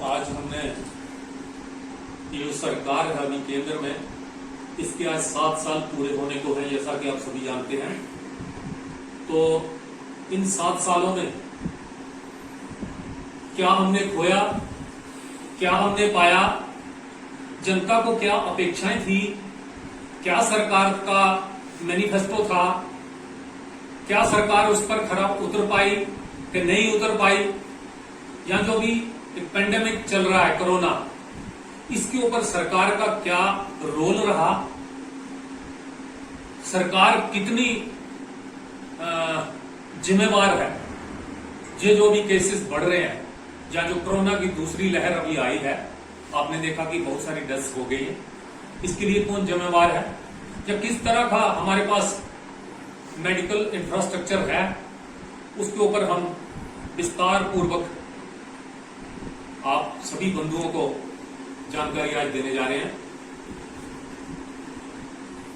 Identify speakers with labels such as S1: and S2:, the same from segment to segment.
S1: आज हमने ये जो सरकार है अभी केंद्र में, इसके आज 7 साल पूरे होने को है, जैसा कि आप सभी जानते हैं। तो इन 7 सालों में क्या हमने खोया, क्या हमने पाया, जनता को क्या अपेक्षाएं थी, क्या सरकार का मैनिफेस्टो था, क्या सरकार उस पर खरा उतर पाई कि नहीं उतर पाई, या जो भी पेंडेमिक चल रहा है कोरोना, इसके ऊपर सरकार का क्या रोल रहा, सरकार कितनी जिम्मेवार है। ये जो भी केसेस बढ़ रहे हैं या जो कोरोना की दूसरी लहर अभी आई है, आपने देखा कि बहुत सारी डेथ्स हो गई है, इसके लिए कौन जिम्मेवार है, या किस तरह का हमारे पास मेडिकल इंफ्रास्ट्रक्चर है, उसके ऊपर हम विस्तार पूर्वक आप सभी बंधुओं को जानकारी आज देने जा रहे हैं।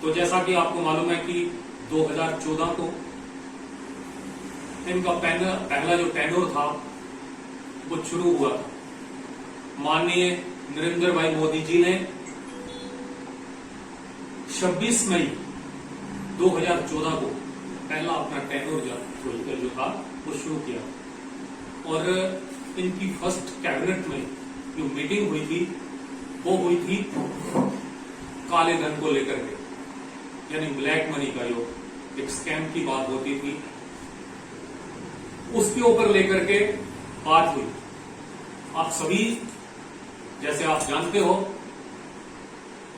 S1: तो जैसा कि आपको मालूम है कि 2014 को इनका पहला जो टेन्योर था वो शुरू हुआ था। माननीय नरेंद्र भाई मोदी जी ने 26 मई 2014 को पहला अपना टेन्योर जो था वो शुरू किया, और इनकी फर्स्ट कैबिनेट में जो मीटिंग हुई थी वो हुई थी काले धन को लेकर के, यानी ब्लैक मनी का जो एक स्कैम की बात होती थी, उसके ऊपर लेकर के बात हुई। आप सभी जैसे आप जानते हो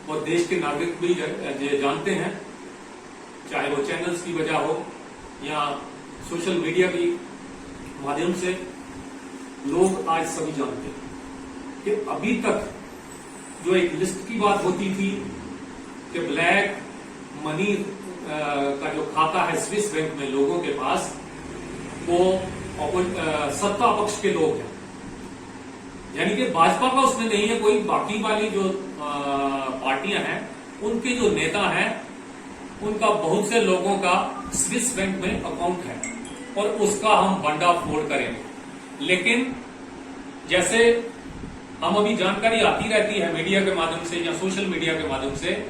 S1: और देश के नागरिक भी जानते हैं, चाहे वो चैनल्स की वजह हो या सोशल मीडिया के माध्यम से, लोग आज सभी जानते हैं कि अभी तक जो एक लिस्ट की बात होती थी कि ब्लैक मनी का जो खाता है स्विस बैंक में लोगों के पास, वो सत्ता पक्ष के लोग हैं, यानी कि भाजपा का उसमें नहीं है कोई, बाकी वाली जो पार्टियां हैं उनके जो नेता हैं उनका बहुत से लोगों का स्विस बैंक में अकाउंट है, और उसका हम भंडाफोड़ करेंगे। लेकिन जैसे हम अभी जानकारी आती रहती है मीडिया के माध्यम से या सोशल मीडिया के माध्यम से,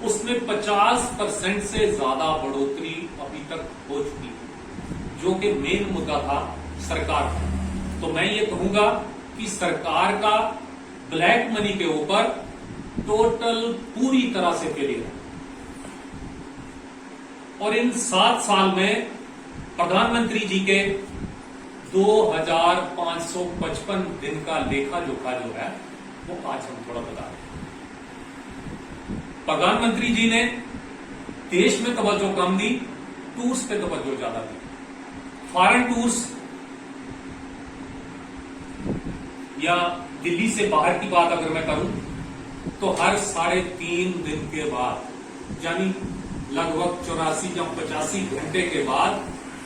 S1: उसमें 50% से ज्यादा बढ़ोतरी अभी तक हो चुकी है, जो कि मेन मुद्दा था सरकार का। तो मैं ये कहूंगा कि सरकार का ब्लैक मनी के ऊपर टोटल पूरी तरह से फेलियर है, और इन 7 साल में प्रधानमंत्री जी के 2555 दिन का लेखा जोखा जो है वो आज हम थोड़ा बता रहे हैं। प्रधानमंत्री जी ने देश में तवज्जो कम दी, टूर्स पे तवज्जो ज्यादा दी। फॉरेन टूर्स या दिल्ली से बाहर की बात अगर मैं करूं तो हर 3.5 दिन के बाद, यानी लगभग 84 या 85 घंटे के बाद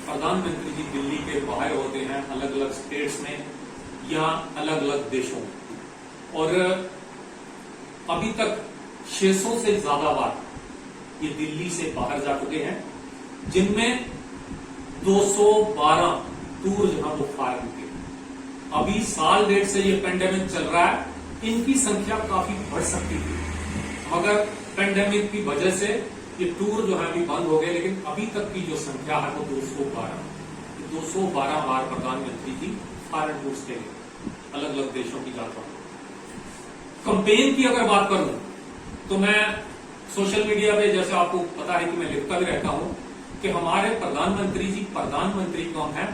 S1: प्रधानमंत्री जी दिल्ली के बाहर होते हैं, अलग अलग स्टेट्स में या अलग अलग देशों में, और अभी तक 600 से ज्यादा बार ये दिल्ली से बाहर जा चुके हैं, जिनमें 212 टूर जहां वो फॉरेन के। अभी साल डेढ़ से ये पेंडेमिक चल रहा है, इनकी संख्या काफी बढ़ सकती थी, मगर पेंडेमिक की वजह से ये टूर जो है अभी बंद हो गए। लेकिन अभी तक की जो संख्या है वो 212 बार प्रधानमंत्री जी फॉरेन टूर्स के लिए अलग अलग देशों की यात्रा। कंपेन की अगर बात करूं तो मैं सोशल मीडिया पे, जैसे आपको पता है कि मैं लिखता भी रहता हूं कि हमारे प्रधानमंत्री जी प्रधानमंत्री कम है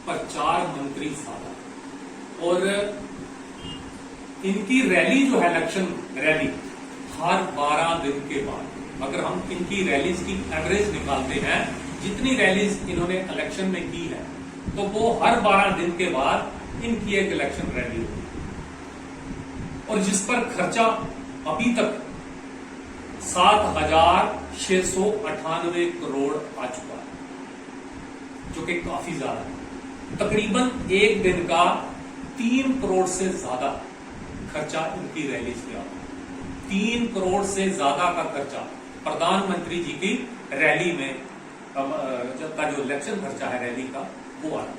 S1: पर 4 मंत्री ज्यादा, और इनकी रैली जो है इलेक्शन रैली हर 12 दिन के बाद, अगर हम इनकी रैलीज की एवरेज निकालते हैं, जितनी रैलीज इन्होंने इलेक्शन में की है, तो वो हर 12 दिन के बाद इनकी एक इलेक्शन रैली होगी, और जिस पर खर्चा अभी तक 7,698 करोड़ आ चुका है, जो कि काफी ज्यादा है। तकरीबन एक दिन का 3 करोड़ से ज्यादा खर्चा इनकी रैलीज पे आता है। 3 करोड़ से ज्यादा का खर्चा प्रधानमंत्री जी की रैली में का जो इलेक्शन खर्चा है रैली का वो आ रहा है।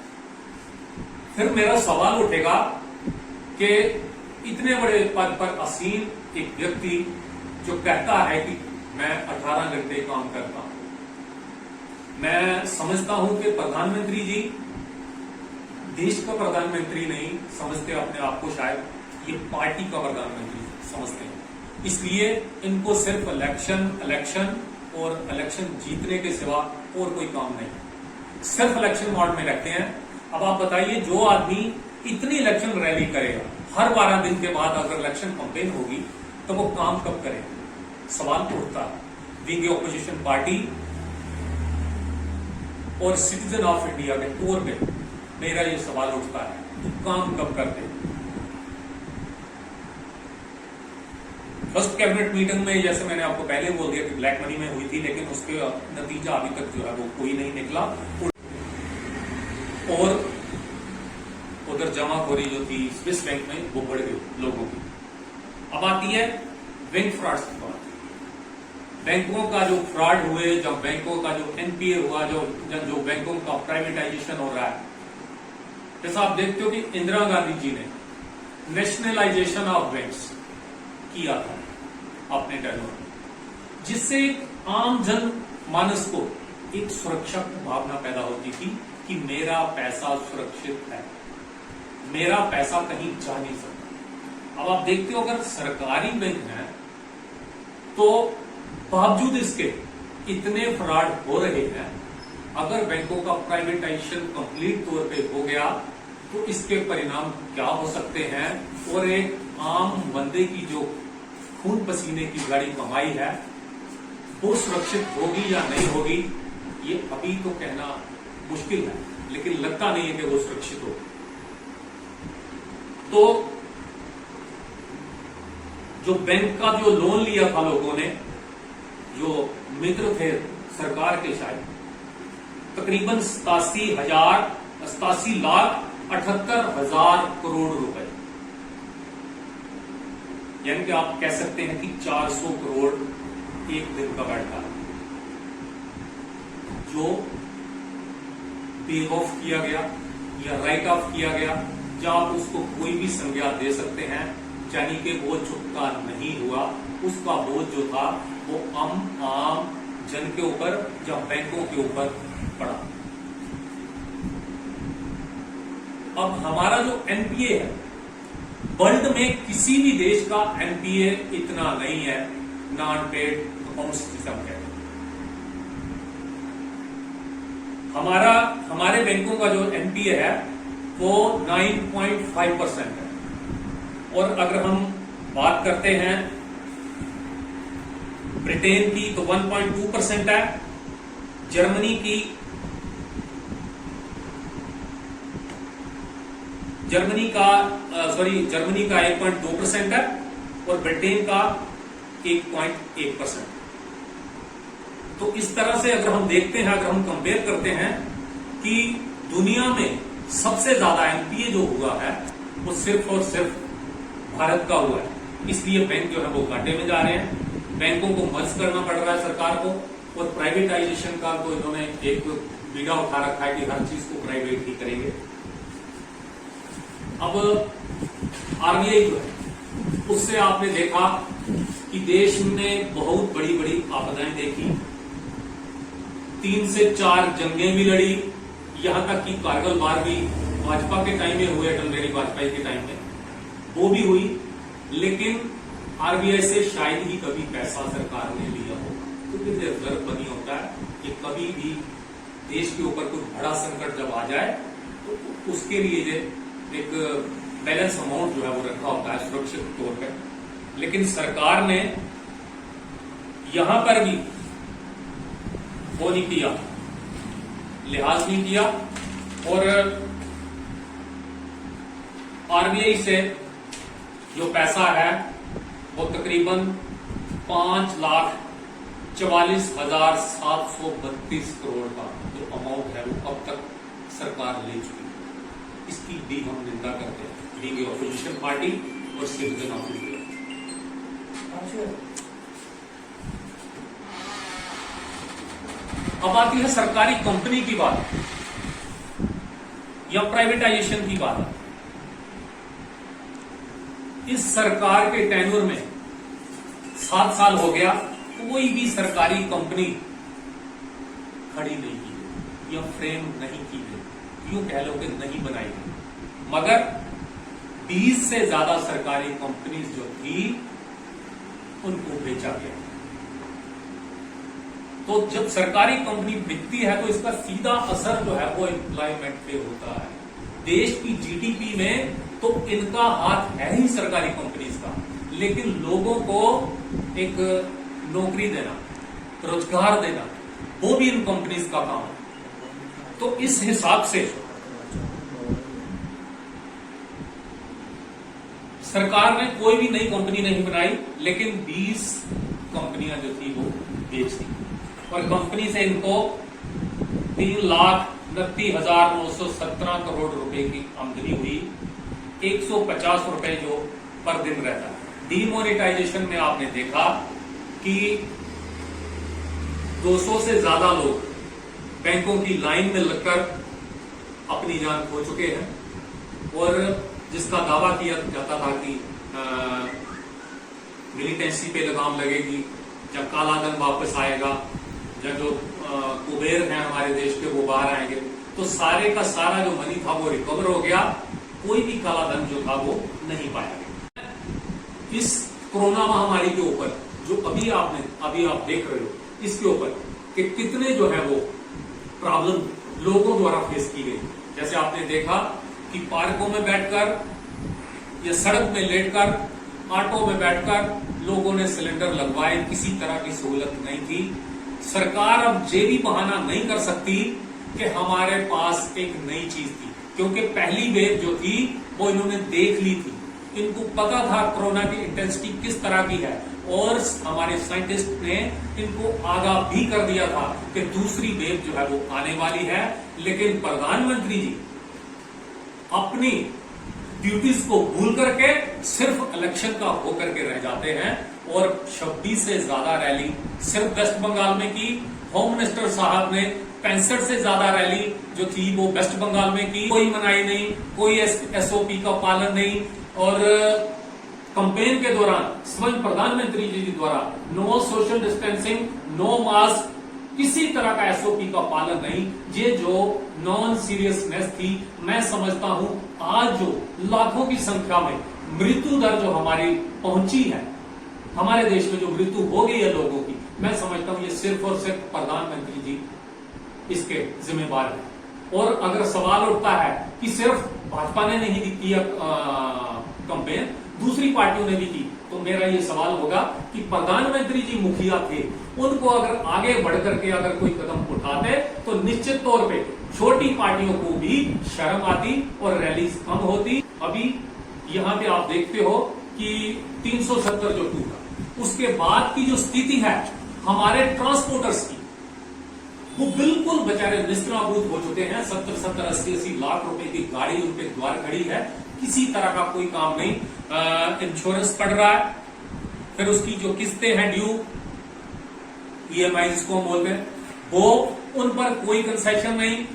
S1: फिर मेरा सवाल उठेगा कि इतने बड़े पद पर आसीन एक व्यक्ति जो कहता है कि मैं 18 घंटे काम करता हूं। मैं समझता हूं कि प्रधानमंत्री जी देश का प्रधानमंत्री नहीं समझते अपने आप को, शायद ये पार्टी का प्रधानमंत्री समझते हैं। इसलिए इनको सिर्फ इलेक्शन और इलेक्शन जीतने के सिवा और कोई काम नहीं, सिर्फ इलेक्शन मोड में रखते हैं। अब आप बताइए, जो आदमी इतनी इलेक्शन रैली करेगा, हर 12 दिन के बाद अगर इलेक्शन कैंपेन होगी तो वो काम कब करेगा? सवाल तो उठता है। विंग ऑपोजिशन पार्टी और सिटीजन ऑफ इंडिया के टूर में मेरा ये सवाल उठता है, काम कब करते? फर्स्ट कैबिनेट मीटिंग में जैसे मैंने आपको पहले बोल दिया कि ब्लैक मनी में हुई थी, लेकिन उसके नतीजा अभी तक जो है वो कोई नहीं निकला। और उधर जमाखोरी जो थी स्विस बैंक में वो बढ़ गई लोगों की। अब आती है बैंक फ्रॉड्स की बात। बैंकों का जो फ्रॉड हुए, जब बैंकों का जो एनपीए हुआ, जो बैंकों का प्राइवेटाइजेशन हो रहा है, जैसा आप देखते हो कि इंदिरा गांधी जी ने नेशनलाइजेशन ऑफ बैंक्स किया था अपने टर्म में, जिससे एक आम जन मानस को एक सुरक्षा की भावना पैदा होती थी कि मेरा पैसा सुरक्षित है, मेरा पैसा कहीं जा नहीं सकता। अब आप देखते हो, अगर सरकारी बैंक है तो बावजूद इसके इतने फ्रॉड हो रहे हैं, अगर बैंकों का प्राइवेटाइजेशन कंप्लीट तौर पे हो गया तो इसके परिणाम क्या हो सकते हैं, और एक आम बंदे की जो खून पसीने की गाड़ी कमाई है वो सुरक्षित होगी या नहीं होगी, ये अभी तो कहना मुश्किल है, लेकिन लगता नहीं है कि वो सुरक्षित हो। तो जो बैंक का जो लोन लिया था लोगों ने, जो मित्र थे सरकार के, शायद तकरीबन 87,78,78,000 करोड़ रुपए, यानी कि आप कह सकते हैं कि 400 करोड़ एक दिन का बैठा, जो पे ऑफ किया गया या राइट ऑफ किया गया, जब आप उसको कोई भी संज्ञा दे सकते हैं, यानी कि वो चुकता नहीं हुआ, उसका बोझ जो था वो आम जन के ऊपर या बैंकों के ऊपर पड़ा। अब हमारा जो एनपीए है, वर्ल्ड में किसी भी देश का एनपीए इतना नहीं है, नॉन पेड अकाउंट्स सिस्टम कहते हैं। हमारे बैंकों का जो एनपीए है वो 9.5% है, और अगर हम बात करते हैं ब्रिटेन की तो 1.2% है, जर्मनी का 1.2% है, और ब्रिटेन का 1.1%। तो इस तरह से अगर हम देखते हैं, अगर हम कंपेयर करते हैं कि दुनिया में सबसे ज्यादा एनपीए जो हुआ है वो सिर्फ और सिर्फ भारत का हुआ है। इसलिए बैंक जो है वो घाटे में जा रहे हैं, बैंकों को मर्ज करना पड़ रहा है सरकार को, और प्राइवेटाइजेशन का तो इन्होंने एक बीड़ा उठा रखा है कि हर चीज को प्राइवेट ही करेंगे। अब आरबीआई जो है, उससे आपने देखा कि देश में बहुत बड़ी बड़ी आपदाएं देखी, 3 से 4 जंगें भी लड़ी, यहां तक कि कारगिल वार भी भाजपा के टाइम में हुए, अटल बिहारी वाजपेयी के टाइम में वो भी हुई, लेकिन आरबीआई से शायद ही कभी पैसा सरकार ने लिया हो, क्योंकि रिजर्व बनी होता है कि कभी भी देश के ऊपर कोई बड़ा संकट जब आ जाए तो उसके लिए एक बैलेंस अमाउंट जो है वो रखा होता है सुरक्षित तौर पर। लेकिन सरकार ने यहां पर भी वो नहीं किया, लिहाज नहीं किया, और आरबीआई से जो पैसा है वो तकरीबन 5,44,732 करोड़ का जो अमाउंट है वो अब तक सरकार ले चुकी है। इसकी भी हम निंदा करते हैं, बीइंग ऑपोजिशन पार्टी और सिटीजन ऑफ इंडिया। अब आती है सरकारी कंपनी की बात या प्राइवेटाइजेशन की बात। इस सरकार के टेन्योर में 7 साल हो गया, कोई भी सरकारी कंपनी खड़ी नहीं की गई या फ्रेम नहीं की गई, यूं कह लो कि नहीं बनाई गई। मगर 20 से ज्यादा सरकारी कंपनीज जो थी उनको बेचा गया। तो जब सरकारी कंपनी बिकती है तो इसका सीधा असर जो है वो एम्प्लॉयमेंट पे होता है। देश की जीडीपी में तो इनका हाथ है ही सरकारी कंपनीज का, लेकिन लोगों को एक नौकरी देना, रोजगार देना, वो भी इन कंपनीज का काम है। तो इस हिसाब से सरकार ने कोई भी नई कंपनी नहीं बनाई, लेकिन 20 कंपनियां जो थी वो बेच दी और कंपनी से इनको 3,29,917 करोड़ रुपए की आमदनी हुई। 150 रुपए जो पर दिन रहता है। डीमोनेटाइजेशन में आपने देखा कि 200 से ज्यादा लोग बैंकों की लाइन में लगकर अपनी जान खो चुके हैं और जिसका दावा किया जाता था कि मिलिटेंसी पे लगाम लगेगी, जब काला धन वापस आएगा, जब जो कुबेर हैं हमारे देश के वो बाहर आएंगे, तो सारे का सारा जो मनी था वो रिकवर हो गया, कोई भी काला धन जो था वो नहीं पाया गया। इस कोरोना महामारी के ऊपर जो अभी आप देख रहे हो, इसके ऊपर कि कितने जो है वो प्रॉब्लम लोगों द्वारा फेस की गई। जैसे आपने देखा कि पार्कों में बैठकर या सड़क में लेटकर, ऑटो में बैठकर लोगों ने सिलेंडर लगवाए, किसी तरह की सहूलत नहीं थी। सरकार अब ये भी बहाना नहीं कर सकती कि हमारे पास एक नई चीज थी, क्योंकि पहली वेव जो थी वो इन्होंने देख ली थी। इनको पता था कोरोना की इंटेंसिटी किस तरह की है और हमारे साइंटिस्ट ने इनको आगाह भी कर दिया था कि दूसरी वेव जो है वो आने वाली है। लेकिन प्रधानमंत्री जी अपनी ड्यूटीज को भूल करके सिर्फ इलेक्शन का होकर के रह जाते हैं और 26 से ज्यादा रैली सिर्फ वेस्ट बंगाल में की। होम मिनिस्टर साहब ने 65 से ज्यादा रैली जो थी वो वेस्ट बंगाल में की, कोई मनाही नहीं, कोई एसओपी का पालन नहीं। और कैंपेन के दौरान स्वयं प्रधानमंत्री जी द्वारा no social distancing, no mask, किसी तरह का एसओपी का पालन नहीं। ये जो नॉन सीरियसनेस थी, मैं समझता हूं आज जो लाखों की संख्या में मृत्यु दर जो हमारी पहुंची है, हमारे देश में जो मृत्यु हो गई है लोगों की, मैं समझता हूं ये सिर्फ और सिर्फ प्रधानमंत्री जी इसके जिम्मेवार है। और अगर सवाल उठता है कि सिर्फ भाजपा ने नहीं किया कैंपेन, दूसरी पार्टियों ने भी की, तो मेरा ये सवाल होगा कि प्रधानमंत्री जी मुखिया थे, उनको अगर आगे बढ़कर के अगर कोई कदम उठाते तो निश्चित तौर पे छोटी पार्टियों को भी शर्म आती और रैली कम होती। अभी यहां पे आप देखते हो कि 370 जो टूटा, उसके बाद की जो स्थिति है हमारे ट्रांसपोर्टर्स की, वो बिल्कुल बेचारे निस्त्राभूत हो चुके हैं। 70-70, 80-80 लाख रुपए की गाड़ी उनके द्वार खड़ी है, किसी तरह का कोई काम नहीं। इंश्योरेंस पड़ रहा है, फिर उसकी जो किस्तें हैं ड्यू, ईएमआई जिसको हम बोलते हैं, वो उन पर कोई कंसेशन नहीं,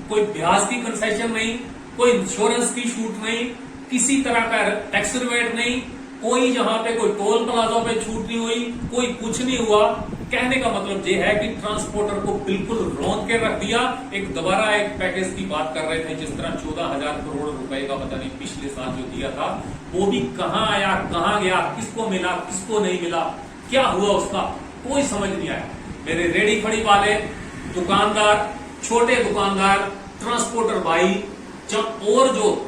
S1: कोई ब्याज की कंसेशन नहीं, कोई इंश्योरेंस की छूट नहीं, किसी तरह का टैक्स रिबेट नहीं, कोई जहां पे कोई टोल प्लाजा पे छूट नहीं हुई, कोई कुछ नहीं हुआ। कहने का मतलब ये है कि ट्रांसपोर्टर को बिल्कुल रौंद के रख दिया। एक दोबारा एक पैकेज की बात कर रहे थे, जिस तरह 14,000 करोड़ रुपए का पता नहीं पिछले साल जो दिया था, वो भी कहां आया, कहां गया, किसको मिला, किसको नहीं मिला, क्या हुआ उसका कोई समझ नहीं आया। मेरे रेडी खड़ी वाले दुकानदार, छोटे दुकानदार, ट्रांसपोर्टर भाई और जो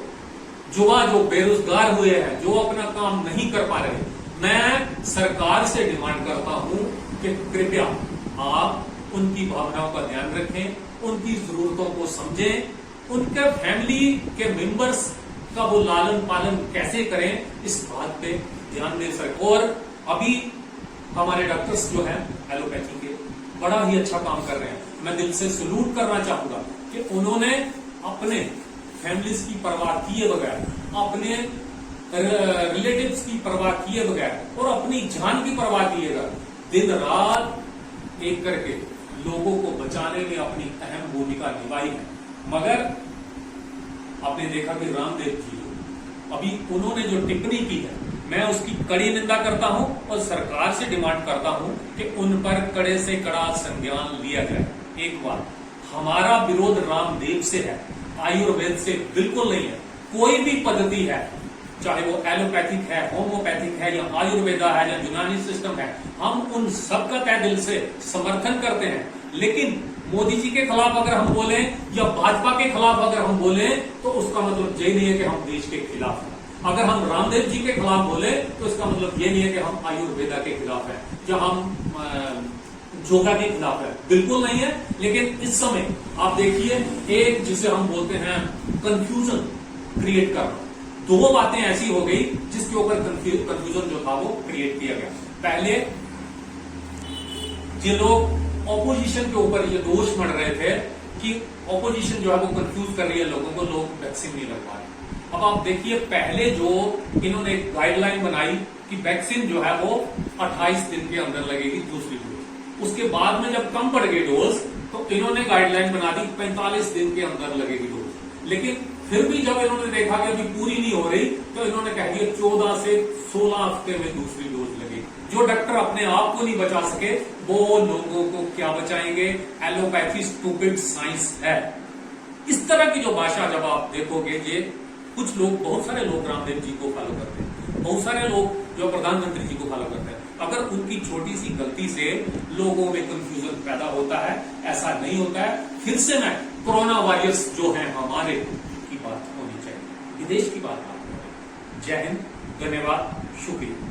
S1: युवा जो बेरोजगार हुए हैं, जो अपना काम नहीं कर पा रहे, मैं सरकार से डिमांड करता हूं कि कृपया आप उनकी भावनाओं का ध्यान रखें, उनकी जरूरतों को समझें, उनके फैमिली के मेंबर्स का वो लालन पालन कैसे करें, इस बात पे ध्यान दे सकें। और अभी हमारे डॉक्टर्स जो हैं एलोपैथी के, बड़ा ही अच्छा काम कर रहे हैं। मैं दिल से सलूट करना चाहूंगा कि उन्होंने अपने फैमिलीज की परवाह किए बगैर, अपने रिलेटिव्स की परवाह किए बगैर और अपनी जान की परवाह किए बगैर दिन रात एक करके लोगों को बचाने में अपनी अहम भूमिका निभाई है। मगर आपने देखा कि रामदेव जी अभी उन्होंने जो टिप्पणी की है, मैं उसकी कड़ी निंदा करता हूं और सरकार से डिमांड करता हूं कि उन पर कड़े से कड़ा संज्ञान लिया जाए। एक बात, हमारा विरोध रामदेव से है, आयुर्वेद से बिल्कुल नहीं है। कोई भी पद्धति है, चाहे वो एलोपैथिक है, होम्योपैथिक है, या आयुर्वेदा है, या यूनानी सिस्टम है, हम उन सबका तय दिल से समर्थन करते हैं। लेकिन मोदी जी के खिलाफ अगर हम बोले या भाजपा के खिलाफ अगर हम बोले तो उसका मतलब ये नहीं है कि हम देश के खिलाफ हैं। अगर हम रामदेव जी के खिलाफ बोले तो इसका मतलब ये नहीं है कि हम आयुर्वेदा के खिलाफ हैं या हम योगा के खिलाफ है, बिल्कुल नहीं है। लेकिन इस समय आप देखिए, एक जिसे हम बोलते हैं कंफ्यूजन क्रिएट करना, दो बातें ऐसी हो गई जिसके ऊपर कंफ्यूजन जो था वो क्रिएट किया गया। पहले ये लोग ऑपोजिशन के ऊपर ये दोष मढ़ रहे थे कि ऑपोजिशन जो है वो कंफ्यूज कर रही है लोगों को, लोग वैक्सीन नहीं लगवा रहे। अब आप देखिए, पहले जो इन्होंने गाइडलाइन बनाई कि वैक्सीन जो है वो 28 दिन के अंदर लगेगी दूसरी डोज, उसके बाद में जब कम पड़ गई डोज तो इन्होंने गाइडलाइन बना दी 45 दिन के अंदर लगेगी डोज। लेकिन फिर भी जब इन्होंने देखा कि अभी पूरी नहीं हो रही तो इन्होंने कह दिया 14 से 16 हफ्ते में दूसरी डोज लगेगी। जो डॉक्टर अपने आप को नहीं बचा सके वो लोगों को क्या बचाएंगे? एलोपैथी स्टूपिड साइंस है। इस तरह की जो भाषा जब आप देखोगे, ये कुछ लोग, बहुत सारे लोग रामदेव जी को फॉलो करते हैं, बहुत सारे लोग जो प्रधानमंत्री जी को फॉलो करते हैं। अगर उनकी छोटी सी गलती से लोगों में कंफ्यूजन पैदा होता है, ऐसा नहीं होता है। फिर से मैं कोरोना वायरस जो है हमारे की बात होनी चाहिए, विदेश की बात ना। जय हिंद, धन्यवाद, शुक्रिया।